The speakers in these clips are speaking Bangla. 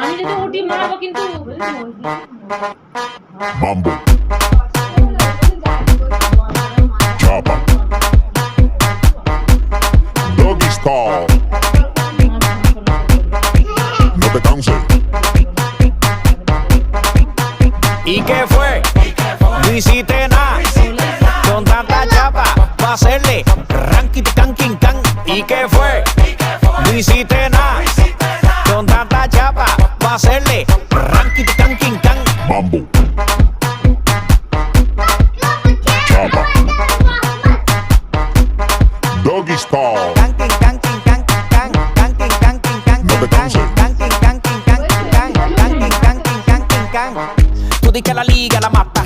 আমি যদি উঠি মারবো কিন্তু Mambo. Chapa. Doggy style. No te canses. ¿Y qué fue? No hiciste nada. Con tanta chapa, va a hacerle ranking canking can. ¿Y qué fue? No hiciste nada. Con tanta chapa, va a hacerle ranking canking can. Mambo. Chapa. Doggy style. Canking canking canking can. Canking canking canking No te canses. canking canking canking can. Canking canking canking can. Tú di que la liga la mata.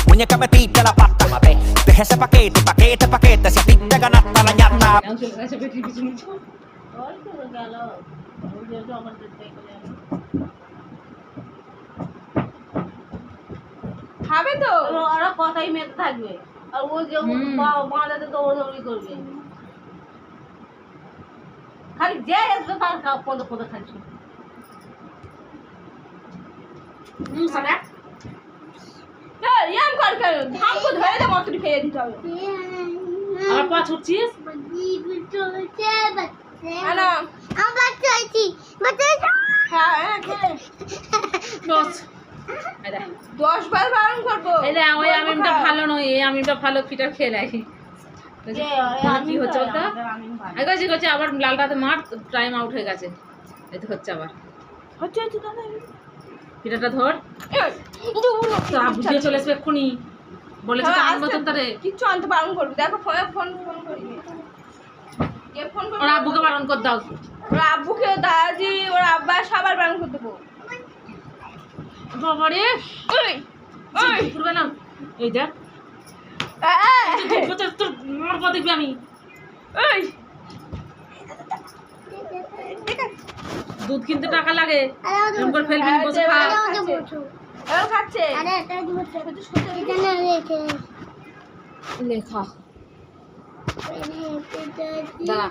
Muñeca metiste la pata. Deja ese paquete, paquete, paquete. Si a ti te ganaste la ñata. খাবে তো ওরা কথাই মেতে থাকবে আর ও যে বাঁধাতে তো ওরই করবে খালি যে আসবে তার পদ পদ খাচ্ছি ইয়াম কর কেন ধামকে ধরে দে মতরি খেয়ে দিতে হবে আমার পা ছুটছিস আনা আমরা চাইছি হ্যাঁ খেলে বস এই দেখ 10 বার বারণ করবো এই দেখ ওই আমিটা ভালো নয় এই আমিটা ভালো ফিটা খেয়ে নাই কি হচ্ছে ওটা আগে করছে আবার লালটাতে মার টাইম আউট হয়ে গেছে এই তো হচ্ছে আবার হচ্ছে দাদা ফিটাটা ধর বুঝিয়ে চলে আসবে এক্ষুনি বলেছে তো আনবো তো তারে কিচ্ছু আনতে বারণ করবি দেখো ফোনে ফোন ফোন করবি কে ফোন করবি ওর আব্বুকে বারণ করে দাও ওর আব্বুকে দাদাজি ওর আব্বা সবার বারণ করে দেবো বাবারে ওই ওই করবে না এই দেখ তোর মারবো দেখবি আমি ওই দুধ কিনতে টাকা লাগে এরকম করে ফেলবি বসে খা এও খাচ্ছে লেখা দাঁড়া